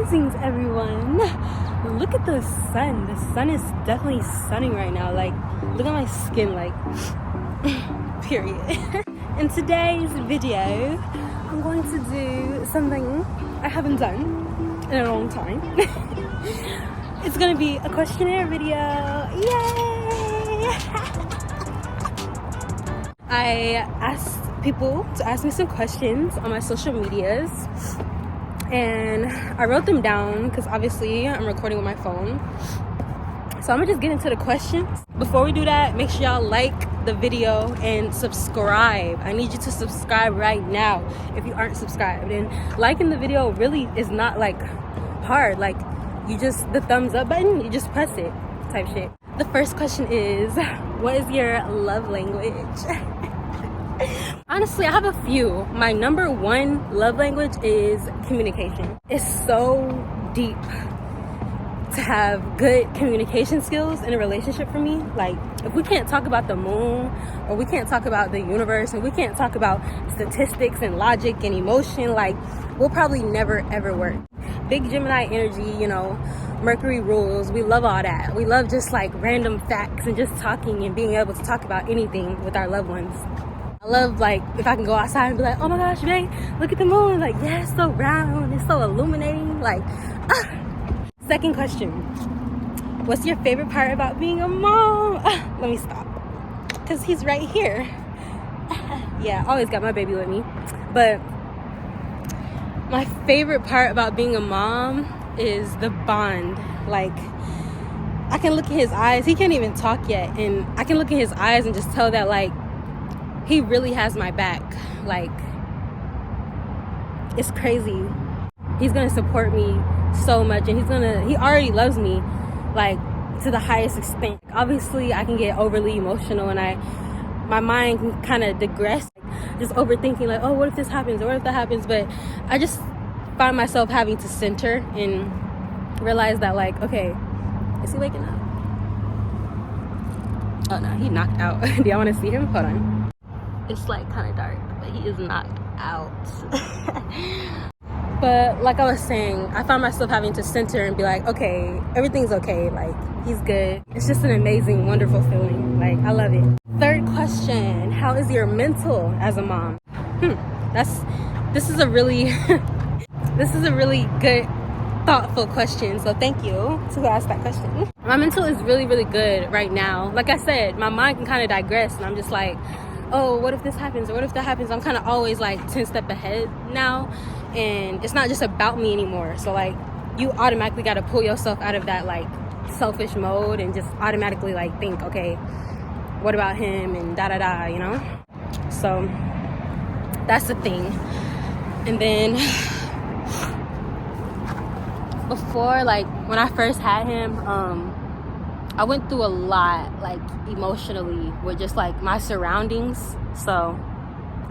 Greetings, everyone. Look at the sun. The sun is definitely sunning right now. Like, look at my skin, like, period. In today's video, I'm going to do something I haven't done in a long time. It's gonna be a questionnaire video. Yay! I asked people to ask me some questions on my social medias, and I wrote them down because obviously I'm recording with my phone. So I'm gonna just get into the questions. Before we do that, make sure y'all like the video and subscribe. I need you to subscribe right now if you aren't subscribed. And liking the video really is not like hard. Like, you just, the thumbs up button, you just press it type shit. The first question is, what is your love language? Honestly, I have a few. My number one love language is communication. It's so deep to have good communication skills in a relationship for me. Like, if we can't talk about the moon, or we can't talk about the universe, and we can't talk about statistics and logic and emotion, like, we'll probably never ever work. Big Gemini energy, you know, Mercury rules. We love all that. We love just like random facts and just talking and being able to talk about anything with our loved ones. I love, like, if I can go outside and be like, oh my gosh, babe, look at the moon. Like, yeah, it's so round, it's so illuminating. Like, Second question, what's your favorite part about being a mom? Let me stop, because he's right here. Yeah, I always got my baby with me. But my favorite part about being a mom is the bond. Like, I can look in his eyes. He can't even talk yet, and I can look in his eyes and just tell that, like, he really has my back. Like, it's crazy. He's gonna support me so much, and he already loves me, like, to the highest extent. Obviously, I can get overly emotional, and my mind can kind of digress, just overthinking, like, oh, what if this happens, or what if that happens? But I just find myself having to center and realize that, like, okay, is he waking up? Oh no, he knocked out. Do y'all want to see him? Hold on. It's like kind of dark, but he is knocked out. But like I was saying, I find myself having to center and be like, okay, everyth's okay. Like, he's good. It's just an amazing, wonderful feeling. Like, I love it. Third question, how is your mental as a mom? This is a really good, thoughtful question. So thank you to ask that question. My mental is really, really good right now. Like I said, my mind can kind of digress, and I'm just like, oh, what if this happens, or what if that happens? I'm kind of always like 10 steps ahead now, and it's not just about me anymore. So, like, you automatically got to pull yourself out of that, like, selfish mode and just automatically, like, think, okay, what about him, and da-da-da, you know? So that's the thing. And then before, like, when I first had him, I went through a lot, like, emotionally, with just like my surroundings. So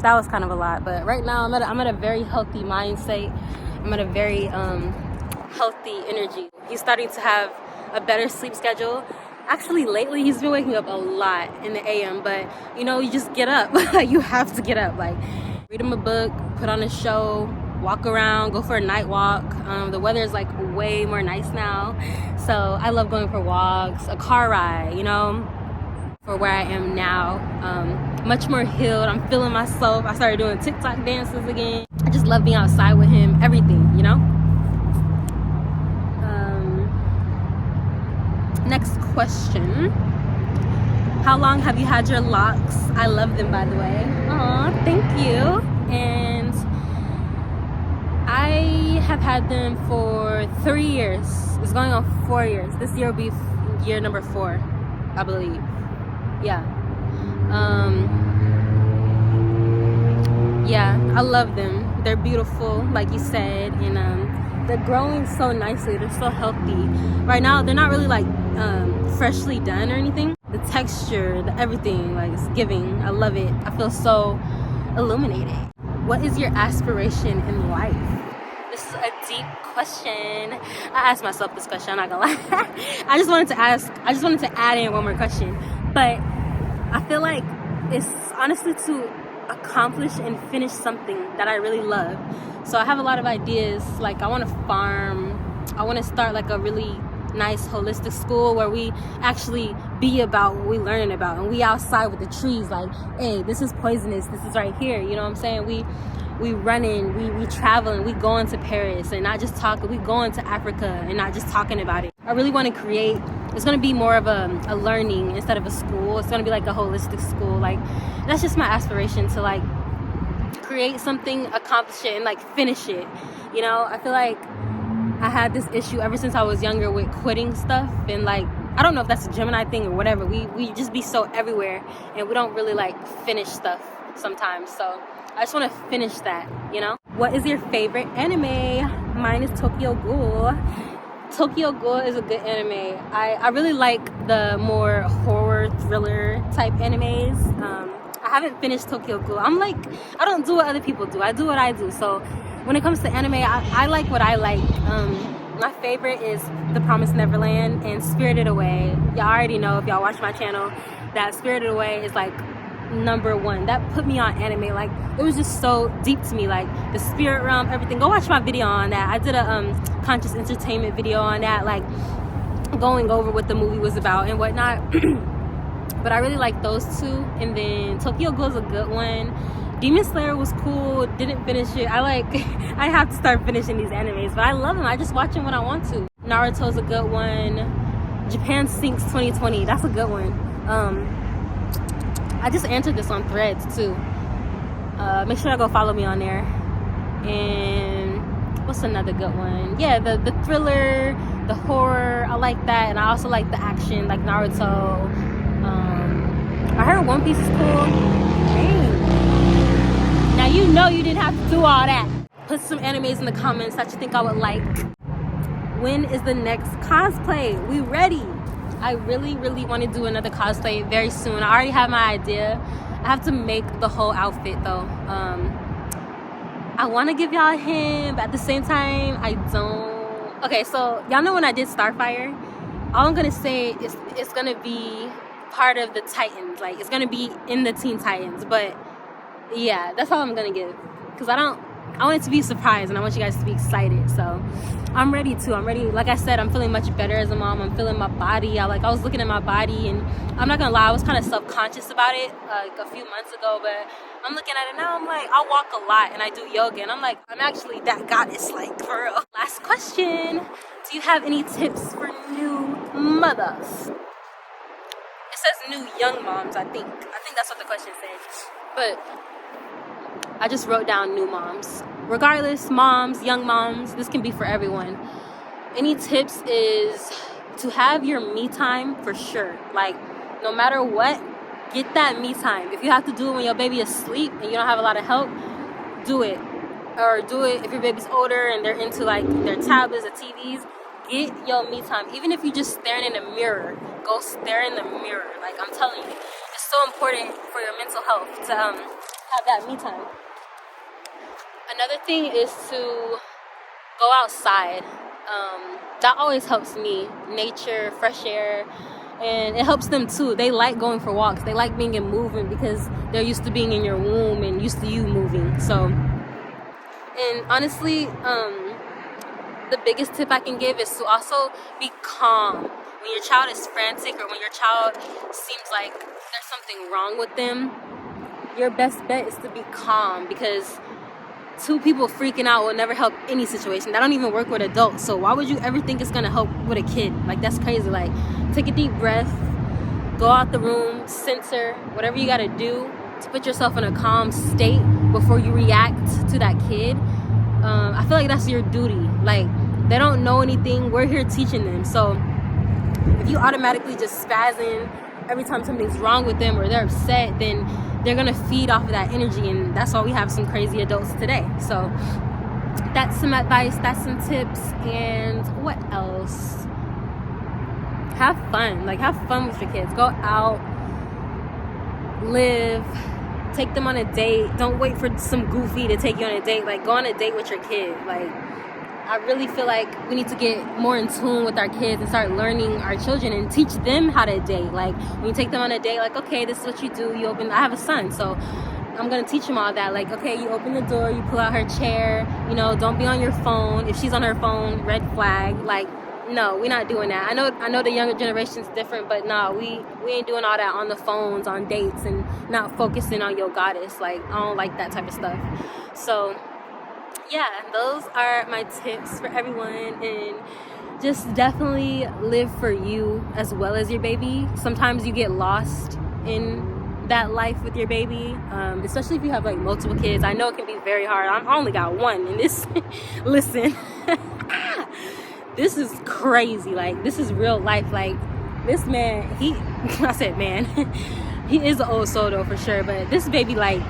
that was kind of a lot. But right now I'm at a very healthy mindset. I'm at a very healthy energy. He's starting to have a better sleep schedule. Actually, lately he's been waking up a lot in the AM, but you know, you just get up. You have to get up. Like, read him a book, put on a show, walk around, go for a night walk. The weather is like way more nice now, so I love going for walks, a car ride, you know, for where I am now. Much more healed. I'm feeling myself. I started doing TikTok dances again. I just love being outside with him, everything, you know. Next question, how long have you had your locks? I love them, by the way. Aw, thank you. And I have had them for 3 years. It's going on 4 years. This year will be year number 4, I believe. Yeah. Yeah, I love them. They're beautiful, like you said, and they're growing so nicely. They're so healthy. Right now, they're not really like freshly done or anything. The texture, the everything, like, it's giving. I love it. I feel so illuminated. What is your aspiration in life? This is a deep question. I asked myself this question, I'm not gonna lie. I just wanted to add in one more question. But I feel like it's honestly to accomplish and finish something that I really love. So I have a lot of ideas. Like, I want to farm I want to start like a really nice holistic school where we actually be about what we learning about, and we outside with the trees, like, hey, this is poisonous, this is right here, you know what I'm saying? We running, we traveling, we going to Paris and not just talking, we going to Africa and not just talking about it. I really want to create, it's going to be more of a learning instead of a school. It's going to be like a holistic school. Like, that's just my aspiration, to like create something, accomplish it, and like finish it. You know, I feel like I had this issue ever since I was younger with quitting stuff, and like, I don't know if that's a Gemini thing or whatever. We just be so everywhere and we don't really like finish stuff sometimes. So I just want to finish that, you know? What is your favorite anime? Mine is Tokyo Ghoul. Tokyo Ghoul is a good anime. I really like the more horror thriller type animes. I haven't finished Tokyo Ghoul. I'm like, I don't do what other people do. I do what I do. So when it comes to anime, I like what I like. My favorite is The Promised Neverland and Spirited Away. Y'all already know, if y'all watch my channel, that Spirited Away is like #1. That put me on anime. Like, it was just so deep to me, like the spirit realm, everything. Go watch my video on that. I did a conscious entertainment video on that, like going over what the movie was about and whatnot. But I really like those two. And then Tokyo Ghoul is a good one. Demon Slayer was cool, didn't finish it. I have to start finishing these animes, but I love them. I just watch them when I want to. Naruto's a good one. Japan Sinks 2020, that's a good one. I just answered this on Threads too. Make sure to go follow me on there. And what's another good one? Yeah, the thriller, the horror, I like that. And I also like the action, like Naruto. I heard One Piece is cool. Dang. Now you know you didn't have to do all that. Put some animes in the comments that you think I would like. When is the next cosplay? We ready. I really, really want to do another cosplay very soon. I already have my idea. I have to make the whole outfit though. I want to give y'all a hint, but at the same time, I don't. Okay, so y'all know when I did Starfire, all I'm going to say is it's going to be part of the Titans. Like, it's going to be in the Teen Titans. But yeah, that's all I'm going to give. Because I want it to be a surprise, and I want you guys to be excited. So I'm ready too. I'm ready. Like I said, I'm feeling much better as a mom. I'm feeling my body. I was looking at my body, and I'm not gonna lie, I was kind of self-conscious about it like a few months ago, but I'm looking at it now. I'm like, I walk a lot and I do yoga, and I'm like, I'm actually that goddess, like, for real. Last question. Do you have any tips for new mothers? It says new young moms, I think that's what the question says. But I just wrote down new moms. Regardless, moms, young moms, this can be for everyone. Any tips is to have your me time for sure. Like, no matter what, get that me time. If you have to do it when your baby is asleep and you don't have a lot of help, do it. Or do it if your baby's older and they're into like their tablets or TVs. Get your me time. Even if you're just staring in the mirror, go stare in the mirror. Like, I'm telling you, it's so important for your mental health to have that me time. Another thing is to go outside. That always helps me. Nature, fresh air, and it helps them too. They like going for walks. They like being in movement because they're used to being in your womb and used to you moving. So, and honestly, the biggest tip I can give is to also be calm. When your child is frantic or when your child seems like there's something wrong with them, your best bet is to be calm, because two people freaking out will never help any situation. That don't even work with adults. So why would you ever think it's gonna help with a kid? Like, that's crazy. Like, take a deep breath, go out the room, censor, whatever you gotta do to put yourself in a calm state before you react to that kid. I feel like that's your duty. Like, they don't know anything. We're here teaching them. So if you automatically just spazzing every time something's wrong with them or they're upset, then they're gonna feed off of that energy, and that's why we have some crazy adults today. So that's some advice, that's some tips. And what else? Have fun. Like, have fun with your kids. Go out, live, take them on a date. Don't wait for some goofy to take you on a date. Like, go on a date with your kid. Like, I really feel like we need to get more in tune with our kids and start learning our children and teach them how to date. Like, when you take them on a date, like, okay, this is what you do. I have a son, so I'm gonna teach them all that. Like, okay, you open the door, you pull out her chair, you know, don't be on your phone. If she's on her phone, red flag. Like, no, we're not doing that. I know the younger generation's different, but no, we ain't doing all that on the phones, on dates, and not focusing on your goddess. Like, I don't like that type of stuff. So yeah, those are my tips for everyone. And just definitely live for you as well as your baby. Sometimes you get lost in that life with your baby, especially if you have like multiple kids. I know it can be very hard. I only got one, and this listen, this is crazy. Like, this is real life. Like, this man, I said man, he is an old soul though, for sure. But this baby, like,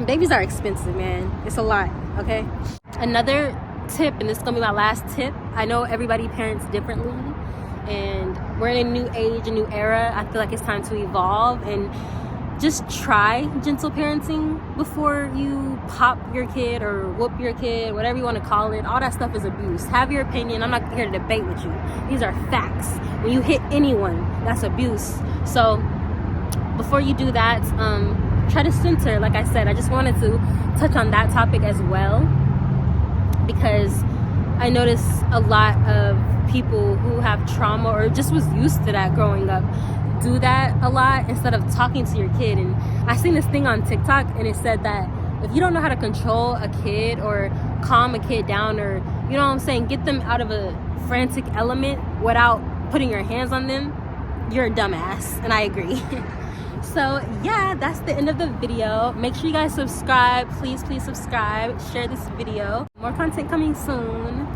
babies are expensive, man. It's a lot. Okay, another tip, and this is gonna be my last tip. I know everybody parents differently, and we're in a new age, a new era. I feel like it's time to evolve and just try gentle parenting before you pop your kid or whoop your kid, whatever you want to call it. All that stuff is abuse. Have your opinion. I'm not here to debate with you. These are facts. When you hit anyone, that's abuse. So before you do that, try to center. Like I said, I just wanted to touch on that topic as well, because I notice a lot of people who have trauma or just was used to that growing up do that a lot instead of talking to your kid. And I seen this thing on TikTok, and it said that if you don't know how to control a kid or calm a kid down, or, you know what I'm saying, get them out of a frantic element without putting your hands on them, you're a dumbass. And I agree. So yeah, that's the end of the video. Make sure you guys subscribe. Please subscribe, share this video. More content coming soon.